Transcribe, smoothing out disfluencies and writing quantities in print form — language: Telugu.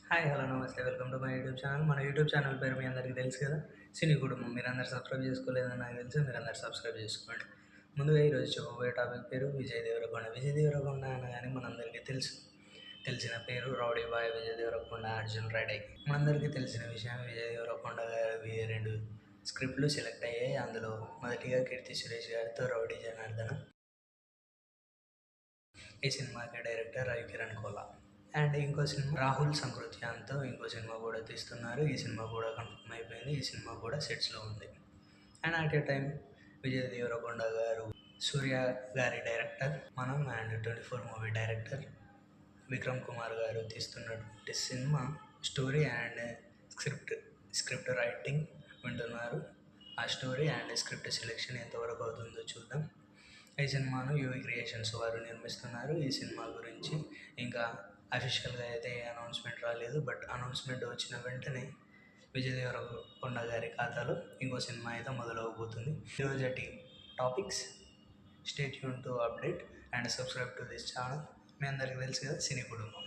హాయ్ హలో నమస్తే welcome to my YouTube channel. మన యూట్యూబ్ ఛానల్ పేరు మీ అందరికీ తెలుసు కదా, సినీ కుటుంబం. మీరందరూ సబ్స్క్రైబ్ చేసుకోలేదని నాకు తెలుసు, మీరందరూ సబ్స్క్రైబ్ చేసుకోండి. ముందుగా ఈరోజు చెప్పబోయే టాపిక్ పేరు విజయ్ దేవరకొండ. విజయ్ దేవరకొండ అనగానే మనందరికీ తెలిసిన పేరు రౌడీ బాయ్ విజయ్ దేవరకొండ, అర్జున్ రెడ్డి. మనందరికీ తెలిసిన విషయం, విజయ్ దేవరకొండ గారి 2 స్క్రిప్ట్లు సెలెక్ట్ అయ్యాయి. అందులో మొదటిగా కీర్తి సురేష్ గారితో రౌడీ జనార్దన. ఈ సినిమాకి డైరెక్టర్ రవికిరణ్ కోలా. అండ్ ఇంకో సినిమా రాహుల్ సంకృత్యాన్తో ఇంకో సినిమా కూడా తీస్తున్నారు. ఈ సినిమా కూడా కన్ఫర్మ్ అయిపోయింది. ఈ సినిమా కూడా సెట్స్లో ఉంది. And at a time Vijay Devarakonda గారు సూర్య గారి డైరెక్టర్ మనం, and 24 movie director Vikram Kumar గారు తీస్తున్నటువంటి cinema story and script writing వింటున్నారు. ఆ స్టోరీ అండ్ స్క్రిప్ట్ సెలెక్షన్ ఎంతవరకు అవుతుందో చూద్దాం. ఈ సినిమాను యూవీ క్రియేషన్స్ వారు నిర్మిస్తున్నారు. ఈ సినిమా గురించి ఇంకా అఫీషియల్గా అయితే ఏ అనౌన్స్మెంట్ రాలేదు. బట్ అనౌన్స్మెంట్ వచ్చిన వెంటనే విజయ్ దేవరకొండ గారి ఖాతాలో ఇంకో సినిమా అయితే మొదలవబోతుంది. ఈరోజటి topics. Stay tuned to update and subscribe to this channel. మీ అందరికీ తెలుసు కదా, సినీ కుటుంబం.